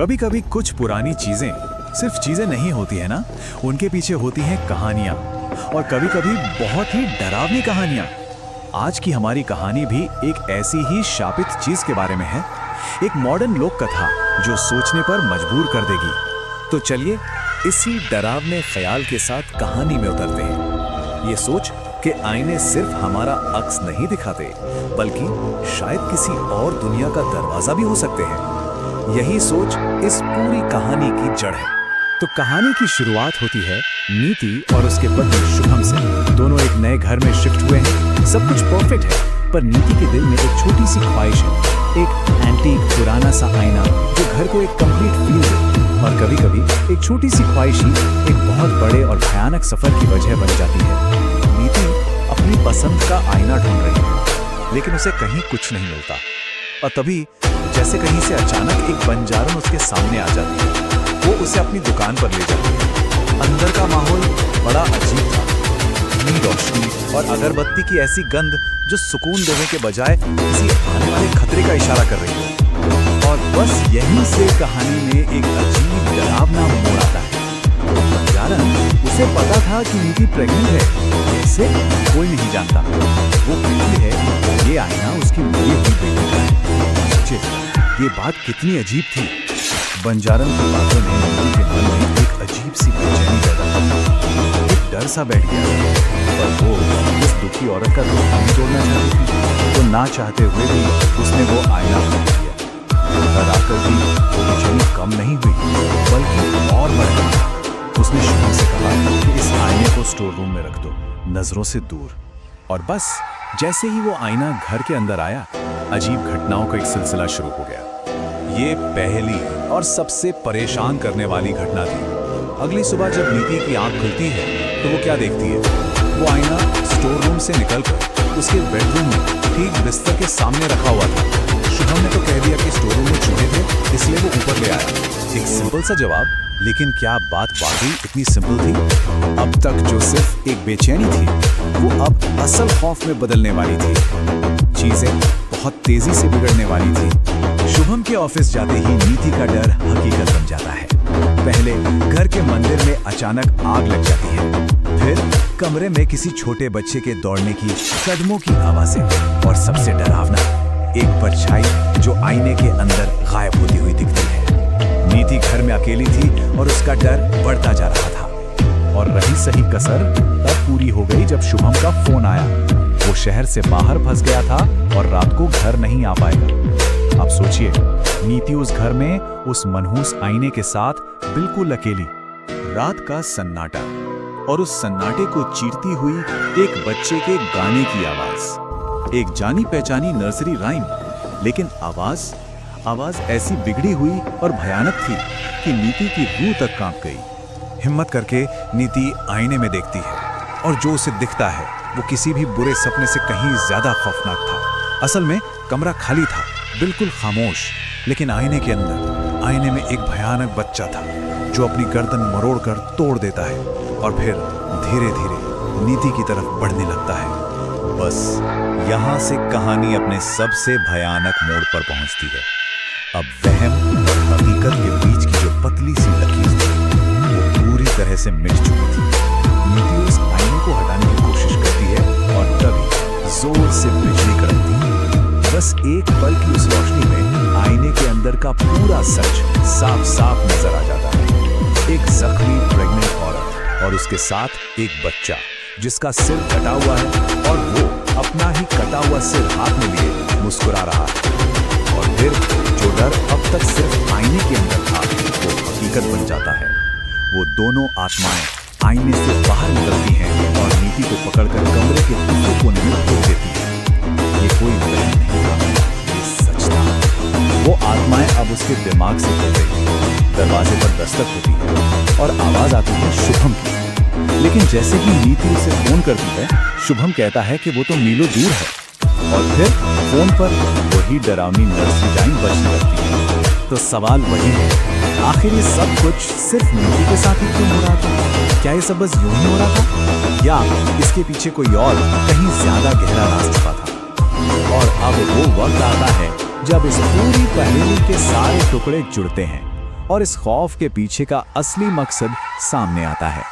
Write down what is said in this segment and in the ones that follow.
कभी कभी कुछ पुरानी चीजें सिर्फ चीजें नहीं होती है ना, उनके पीछे होती हैं कहानियां, और कभी कभी बहुत ही डरावनी कहानियां। आज की हमारी कहानी भी एक ऐसी ही शापित चीज के बारे में है, एक मॉडर्न लोक कथा जो सोचने पर मजबूर कर देगी। तो चलिए इसी डरावने ख्याल के साथ कहानी में उतरते हैं। ये सोच कि आईने सिर्फ हमारा अक्स नहीं दिखाते, बल्कि शायद किसी और दुनिया का दरवाजा भी हो सकते हैं। यही सोच इस पूरी कहानी की जड़ है। तो कहानी की शुरुआत होती है नीति और उसके पति शुभम से। दोनों एक नए घर में शिफ्ट हुए हैं। सब कुछ परफेक्ट है, पर नीति के दिल में एक छोटी सी ख्वाहिश है, एक एंटीक पुराना सा आईना जो घर को एक कंप्लीट फील दे। और कभी कभी एक छोटी सी ख्वाहिश ही एक बहुत बड़े और भयानक सफर की वजह बन जाती है। नीति अपनी पसंद का आईना ढूंढ रही है, लेकिन उसे कहीं कुछ नहीं मिलता। और तभी जैसे कहीं से अचानक एक बंजारन उसके सामने आ जाती है। वो उसे अपनी दुकान पर ले जाती है। अंदर का माहौल बड़ा अजीब था। धीमी रोशनी और अगरबत्ती की ऐसी गंध जो सुकून देने के बजाय किसी आने वाले खतरे का इशारा कर रही है। और बस यहीं से कहानी में एक अजीब डरावना मोड़ आता है। बंजारन उसे पता था कि नीति प्रेग्नेंट है, इसे कोई नहीं जानता। वो कहती है ये आईना उसकी मरी हुई बेटी का है। ये बात कितनी अजीब थी। बंजारन की बातों ने नीति के मन में एक अजीब सी बेचैनी पैदा की। एक डर सा बैठ गया, पर वो उस दुखी औरत का दिल नहीं तोड़ना चाहती थी। तो ना चाहते हुए भी उसने वो आईना खरीद लिया। घर आकर भी वो बेचैनी कम नहीं हुई, बल्कि और बढ़ गई। उसने शुभम से कहा कि इस आईने को स्टोर रूम में रख दो, नजरों से दूर। और बस जैसे ही वो आईना घर के अंदर आया, अजीब घटनाओं का एक सिलसिला शुरू हो गया। ये पहली और सबसे परेशान करने वाली घटना थी। अगली सुबह जब नीति की आंख खुलती है तो वो क्या देखती है? वो आईना स्टोर रूम से निकलकर उसके बेडरूम में ठीक बिस्तर के सामने रखा हुआ था। शुभम ने तो कह दिया कि स्टोर रूम में चूहे थे, इसलिए वो ऊपर ले आया। एक सिंपल सा जवाब, लेकिन क्या बात वाकई इतनी सिंपल थी? अब तक जो सिर्फ एक बेचैनी थी, वो अब असल खौफ में बदलने वाली थी। चीजें बहुत तेजी से बिगड़ने वाली थी। शुभम के ऑफिस जाते ही नीति का डर हकीकत बन जाता है। पहले घर के मंदिर में अचानक आग लग जाती है, फिर कमरे में किसी छोटे बच्चे के दौड़ने की कदमों की आवाजें, और सबसे डरावना एक परछाई जो आईने के अंदर गायब होती हुई दिखती है। नीति घर में अकेली थी और उसका डर बढ़ता जा रहा था। और रही सही कसर तब पूरी हो गई जब शुभम का फोन आया। वो शहर से बाहर फंस गया था और रात को घर नहीं आ पाएगा। अब सोचिए, नीति उस घर में उस मनहूस आईने के साथ बिल्कुल अकेली। रात का सन्नाटा, और उस सन्नाटे को चीरती हुई एक बच्चे के गाने की आवाज। एक जानी पहचानी नर्सरी राइम, लेकिन आवाज ऐसी बिगड़ी हुई और भयानक थी कि नीति की रूह तक कांप गई। हिम्मत करके नीति आईने में देखती है, और जो उसे दिखता है वो किसी भी बुरे सपने से कहीं ज्यादा खौफनाक था। असल में कमरा खाली था, बिल्कुल खामोश, लेकिन आईने के अंदर आईने में एक भयानक बच्चा था जो अपनी गर्दन मरोड़कर तोड़ देता है और फिर धीरे धीरे नीति की तरफ बढ़ने लगता है। बस यहाँ से कहानी अपने सबसे भयानक मोड़ पर पहुंचती है। अब वहम और हकीकत के बीच की जो पतली सी लकीर थी, वो पूरी तरह से मिट चुकी थी। नीति उस आईने को हटाने की कोशिश करती है, और तभी जोर से बिजली कड़कती है। बस एक पल की उस रोशनी में आईने के अंदर का पूरा सच साफ साफ नजर आ जाता है। एक जख्मी प्रेग्नेंट औरत और उसके साथ एक बच्चा जिसका सिर कटा हुआ है, और वो अपना ही कटा हुआ सिर हाथ में लिए मुस्कुरा रहा है। और फिर जो डर अब तक सिर्फ आईने के अंदर था, वो हकीकत बन जाता है। वो दोनों आत्माएं आईने से बाहर निकलती हैं और नीति को पकड़कर कमरे के दूसरे कोने में फेंक देती हैं। ये कोई वहम नहीं था, ये सच था। वो आत्माएं अब उसके दिमाग से खुल रही हैं। दरवाजे पर दस्तक होती है और आवाज आती है शुभम की। लेकिन जैसे ही नीति उसे फोन करती है, शुभम कहता है कि वो तो मीलों दूर है। और फिर फोन पर वही डरावनी नर्सरी राइम बजने लगती है। तो सवाल वही है, आखिर ये सब कुछ सिर्फ नीति के साथ ही क्यों हो रहा था? क्या ये सब बस यूं ही हो रहा था, या इसके पीछे कोई और कहीं ज्यादा गहरा राज छुपा था? और अब वो वक्त आता है जब इस पूरी पहेली के सारे टुकड़े जुड़ते हैं और इस खौफ के पीछे का असली मकसद सामने आता है।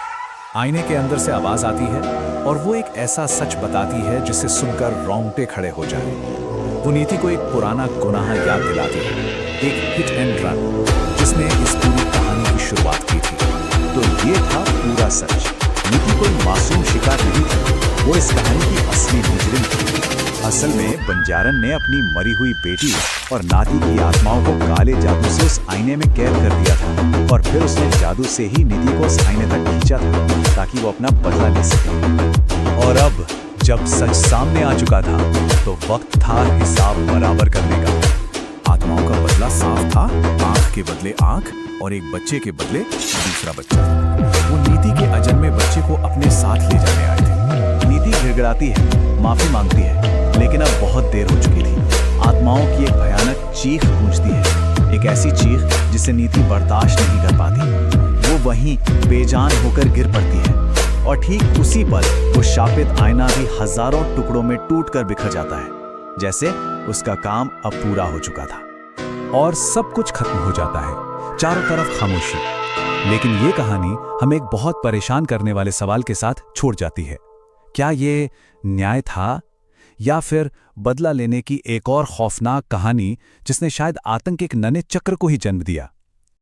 आईने के अंदर से आवाज आती है और वो एक ऐसा सच बताती है जिसे सुनकर रोंगटे खड़े हो जाए। वो नीति को एक पुराना गुनाह याद दिलाती है, एक हिट एंड रन जिसने इस पूरी कहानी की शुरुआत की थी। तो ये था पूरा सच। नीति कोई मासूम शिकार नहीं थी, वो इस कहानी की असली मुजरिम थी। असल में बंजारन ने अपनी मरी हुई बेटी और नाती की आत्माओं को काले जादू से उस आईने में कैद कर दिया था और फिर उसने जादू से ही निधि को उस आईने तक खींचा था ताकि वो अपना बदला ले सके। और अब जब सच सामने आ चुका था तो वक्त था हिसाब बराबर करने का। आत्माओं का बदला साफ था, आंख के बदले आंख और एक बच्चे के बदले दूसरा बच्चा। वो नीति के अजन्मे बच्चे को अपने साथ ले जाने आए थे। नीति गिड़गिड़ाती है, माफी मांगती है, लेकिन अब बहुत देर हो चुकी थी। आत्माओं की एक भयानक चीख गूंजती है, एक ऐसी चीख जिसे नीति बर्दाश्त नहीं कर पाती। वो वहीं बेजान होकर गिर पड़ती है और ठीक उसी पल वो शापित आईना भी हजारों टुकड़ों में टूटकर बिखर जाता है, जैसे उसका काम अब पूरा हो चुका था और सब कुछ खत्म हो जाता है। चारों तरफ खामोशी। लेकिन ये कहानी हमें एक बहुत परेशान करने वाले सवाल के साथ छोड़ जाती है। क्या ये न्याय था या फिर बदला लेने की एक और खौफनाक कहानी जिसने शायद आतंक के एक नए चक्र को ही जन्म दिया?